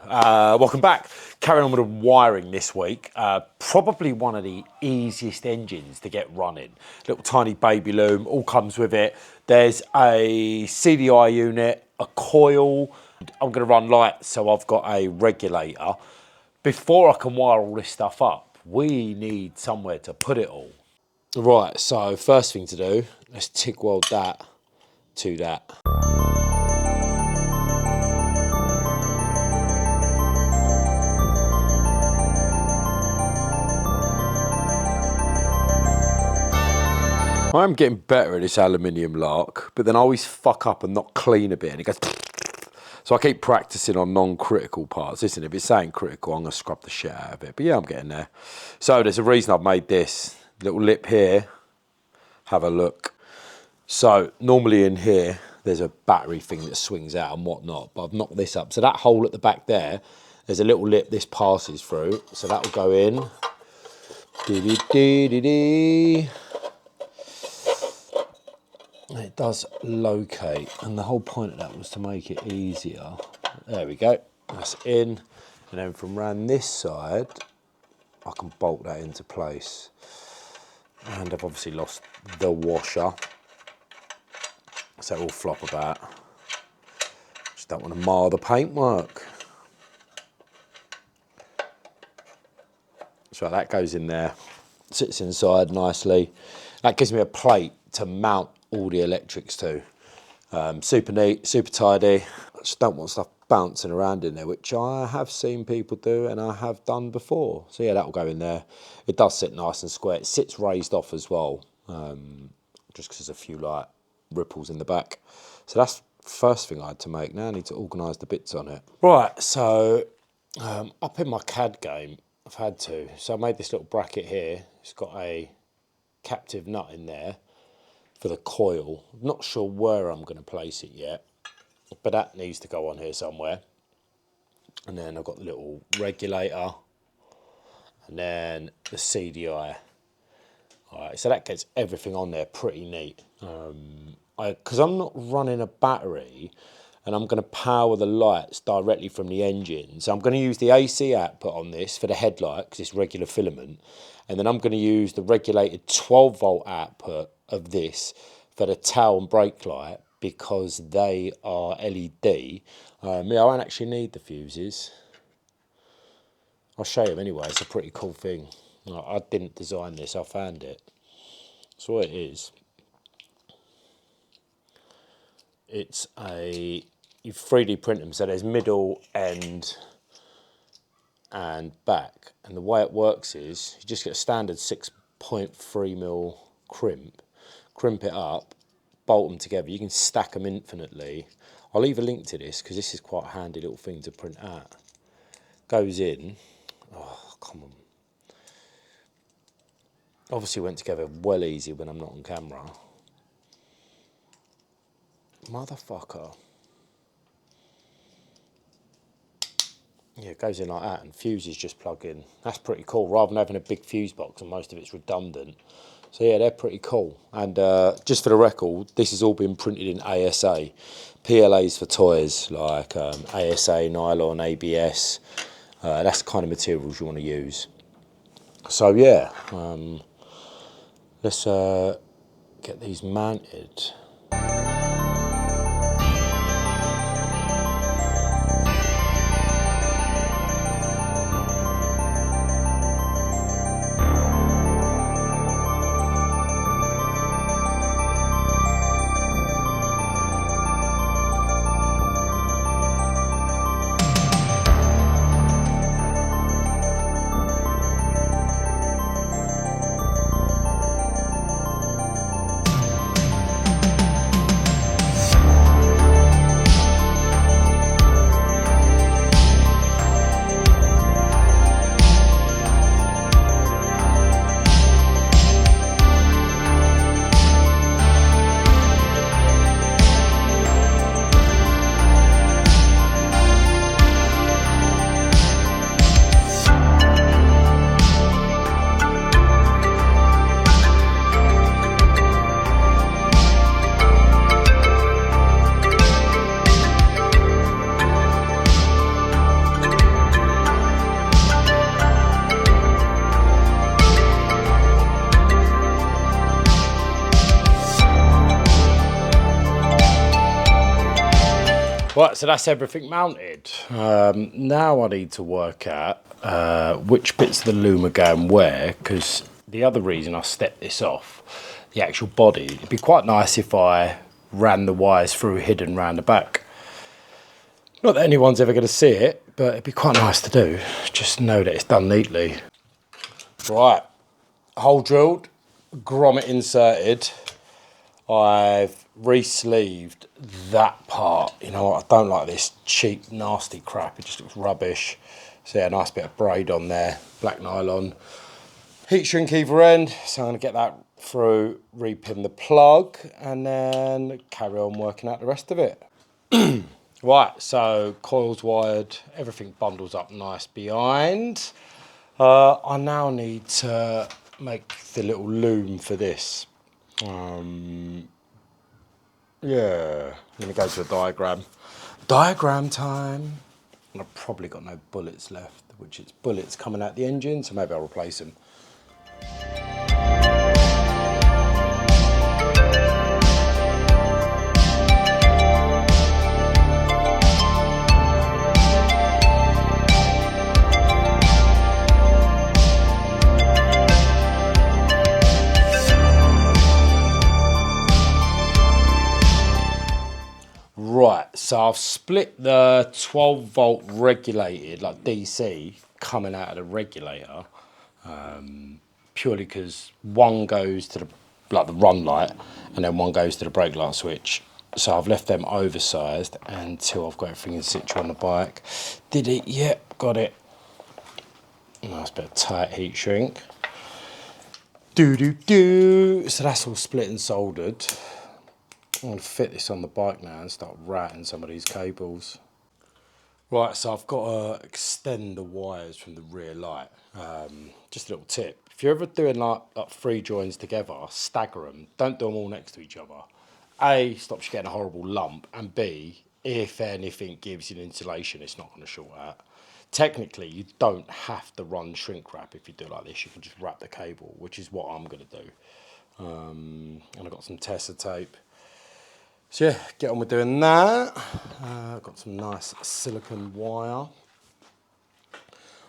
welcome back. Carrying on with the wiring this week. Probably one of the easiest engines to get running. Little tiny baby loom, all comes with it. There's a CDI unit, a coil. I'm going to run lights, so I've got a regulator. Before I can wire all this stuff up, we need somewhere to put it all. Right, so first thing to do, let's TIG weld that to that. I'm getting better at this aluminium lark, but then I always fuck up and not clean a bit and it goes. So I keep practicing on non-critical parts. Listen, if it's saying critical, I'm going to scrub the shit out of it. But yeah, I'm getting there. So there's a reason I've made this little lip here. Have a look. So normally in here, there's a battery thing that swings out and whatnot, but I've knocked this up. So that hole at the back there, there's a little lip this passes through. So that will go in. Dee-dee-dee-dee-dee. It does locate, and the whole point of that was to make it easier. There we go, that's in. And then from around this side, I can bolt that into place. And I've obviously lost the washer, so it will flop about. Just don't want to mar the paintwork. So that goes in there, sits inside nicely. That gives me a plate to mount all the electrics to. Super neat, super tidy. I just don't want stuff bouncing around in there, which I have seen people do and I have done before. So yeah, that'll go in there. It does sit nice and square. It sits raised off as well, just because there's a few like ripples in the back. So that's the first thing I had to make. Now I need to organise the bits on it. Right, so up in my CAD game, I've had to. So I made this little bracket here. It's got a captive nut in there for the coil. I'm not sure where I'm going to place it yet, but that needs to go on here somewhere. And then I've got the little regulator and then the CDI. All right, so that gets everything on there pretty neat. Because I'm not running a battery and I'm going to power the lights directly from the engine. So I'm going to use the AC output on this for the headlight because it's regular filament. And then I'm going to use the regulated 12 volt output of this for the tail and brake light because they are LED. Yeah, I won't actually need the fuses. I'll show you anyway, it's a pretty cool thing. I didn't design this, I found it. That's what it is. It's a, you 3D print them, so there's middle, end, and back. And the way it works is, you just get a standard 6.3mm crimp it up, bolt them together. You can stack them infinitely. I'll leave a link to this because this is quite a handy little thing to print out. Goes in. Oh, come on. Obviously went together well easy when I'm not on camera. Motherfucker. Yeah, it goes in like that and fuses just plug in. That's pretty cool, rather than having a big fuse box and most of it's redundant. So yeah, they're pretty cool. And just for the record, this has all been printed in ASA. PLA's for toys, like ASA, nylon, ABS. That's the kind of materials you want to use. So yeah, let's get these mounted. Right, so that's everything mounted. Now I need to work out which bits of the loom are going where, because the other reason I stepped this off, the actual body, it'd be quite nice if I ran the wires through hidden round the back. Not that anyone's ever going to see it, but it'd be quite nice to do. Just know that it's done neatly. Right, hole drilled, grommet inserted. I've re-sleeved that part. You know what, I don't like this cheap, nasty crap. It just looks rubbish. So yeah, a nice bit of braid on there, black nylon. Heat shrink either end, so I'm gonna get that through, repin the plug, and then carry on working out the rest of it. Right, so coils wired, everything bundles up nice behind. I now need to make the little loom for this. Yeah, I'm gonna go to a diagram. Diagram time. And I've probably got no bullets left, which is bullets coming out the engine, so maybe I'll replace them. Right, so I've split the 12 volt regulated, like DC, coming out of the regulator, purely because one goes to the run light, and then one goes to the brake light switch. So I've left them oversized until I've got everything in situ on the bike. Did it? Yep, got it. Nice bit of tight heat shrink. So that's all split and soldered. I'm going to fit this on the bike now and start routing some of these cables. Right, so I've got to extend the wires from the rear light. Just a little tip. If you're ever doing like 3 joins together, stagger them. Don't do them all next to each other. A, stops you getting a horrible lump, and B, if anything gives you an insulation, it's not going to short out. Technically, you don't have to run shrink wrap if you do it like this. You can just wrap the cable, which is what I'm going to do. And I've got some Tessa tape. So yeah, get on with doing that. I've got some nice silicone wire.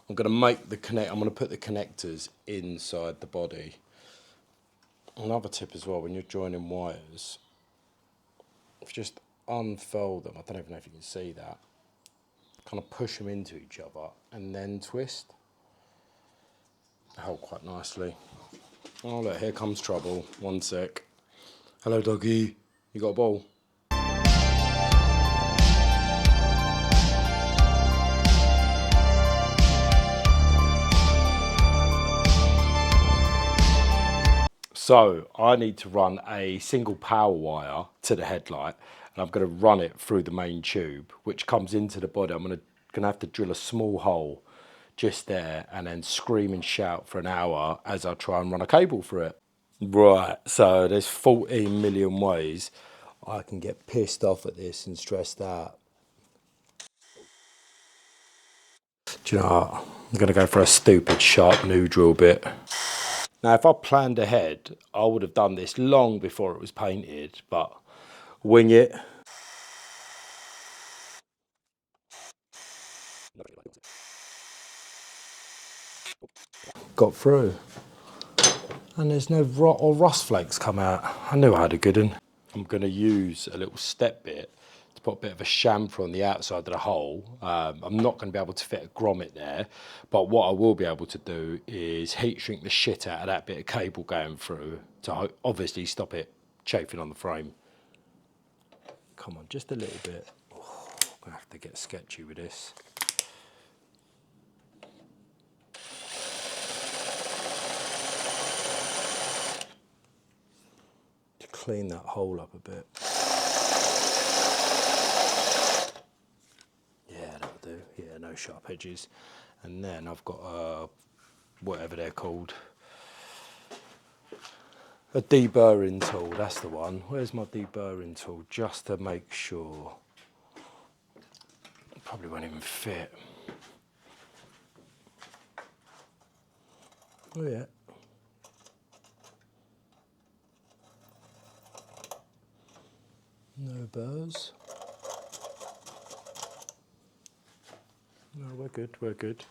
I'm going to make I'm going to put the connectors inside the body. Another tip as well, when you're joining wires, if you just unfold them, I don't even know if you can see that, kind of push them into each other and then twist. They hold quite nicely. Oh look, here comes trouble. One sec. Hello doggy, you got a ball? So I need to run a single power wire to the headlight, and I'm going to run it through the main tube, which comes into the body. I'm going to have to drill a small hole just there and then scream and shout for an hour as I try and run a cable through it. Right, so there's 14 million ways I can get pissed off at this and stressed out. Do you know what? I'm going to go for a stupid sharp new drill bit. Now, if I planned ahead, I would have done this long before it was painted, but wing it. Got through. And there's no rot or rust flakes come out. I knew I had a good one. I'm going to use a little step bit to put a bit of a chamfer on the outside of the hole. I'm not going to be able to fit a grommet there, but what I will be able to do is heat shrink the shit out of that bit of cable going through to obviously stop it chafing on the frame. Come on, just a little bit. Oh, I'm going to have to get sketchy with this. To clean that hole up a bit. Yeah, that'll do. Yeah, no sharp edges. And then I've got whatever they're called. A deburring tool, that's the one. Where's my deburring tool? Just to make sure. Probably won't even fit. Oh yeah. No burrs. No, we're good, we're good.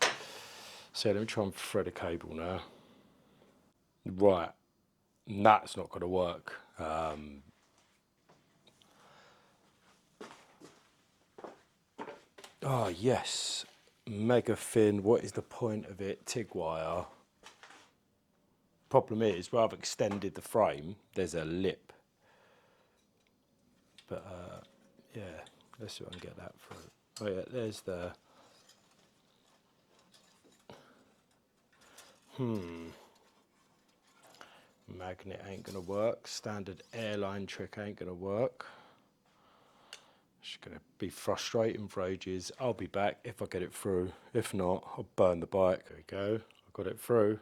So let me try and thread a cable now. Right, that's not going to work. Oh yes, mega thin. What is the point of it? TIG wire. Problem is, where I've extended the frame, there's a lip. But yeah, let's see if I can get that through. Oh yeah, there's the. Magnet ain't gonna work. Standard airline trick ain't gonna work. It's gonna be frustrating for ages. I'll be back if I get it through. If not, I'll burn the bike. There we go. I got it through.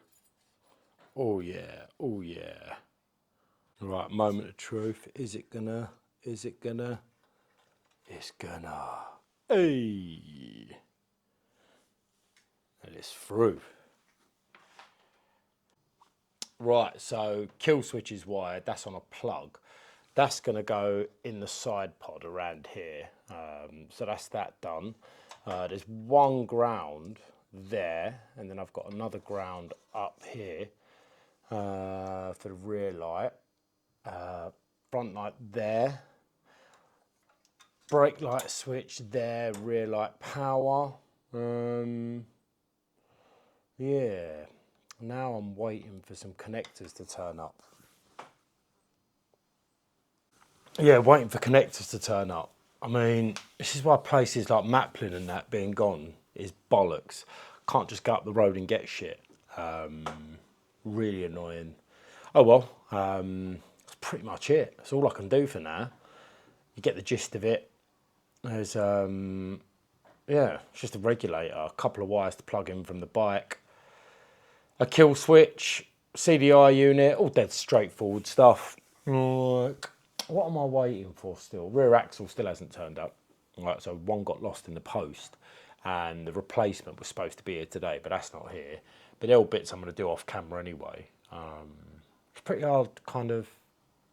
Oh yeah, oh yeah. Right, moment of truth. Is it gonna? Is it gonna? It's gonna. Hey! And it's through. Right, so kill switch is wired. That's on a plug. That's going to go in the side pod around here. So that's that done. There's one ground there, and then I've got another ground up here for the rear light. Front light there. Brake light switch there, rear light power. Yeah, now I'm waiting for some connectors to turn up. Yeah, waiting for connectors to turn up. I mean, this is why places like Maplin and that being gone is bollocks. Can't just go up the road and get shit. Really annoying. Oh well, that's pretty much it. That's all I can do for now. You get the gist of it. There's, yeah, it's just a regulator, a couple of wires to plug in from the bike, a kill switch, CDI unit, all dead straightforward stuff. Like, what am I waiting for still? Rear axle still hasn't turned up. Right, so one got lost in the post and the replacement was supposed to be here today, but that's not here. But they're all bits I'm going to do off camera anyway. It's pretty hard kind of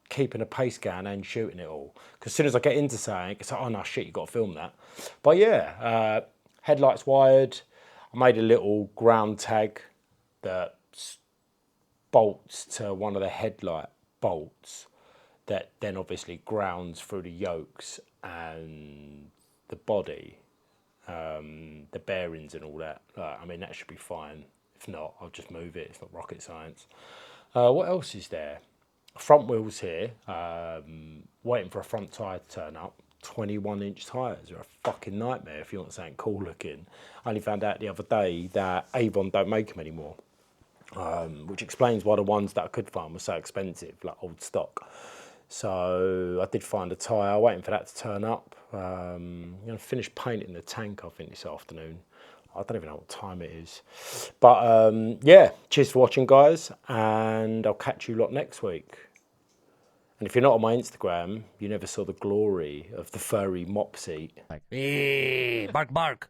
keeping a pace going and shooting it all. Because as soon as I get into saying, it's like, oh no, shit, you've got to film that. But yeah, headlights wired. I made a little ground tag that bolts to one of the headlight bolts that then obviously grounds through the yokes and the body, the bearings and all that. I mean, that should be fine. If not, I'll just move it. It's not rocket science. What else is there? Front wheels here. Waiting for a front tyre to turn up. 21-inch tyres are a fucking nightmare if you want something cool looking. I only found out the other day that Avon don't make them anymore. Which explains why the ones that I could find were so expensive, like old stock. So I did find a tyre, waiting for that to turn up. I'm going to finish painting the tank, I think, this afternoon. I don't even know what time it is. But yeah, cheers for watching, guys, and I'll catch you lot next week. And if you're not on my Instagram, you never saw the glory of the furry mop seat. Hey, bark, bark.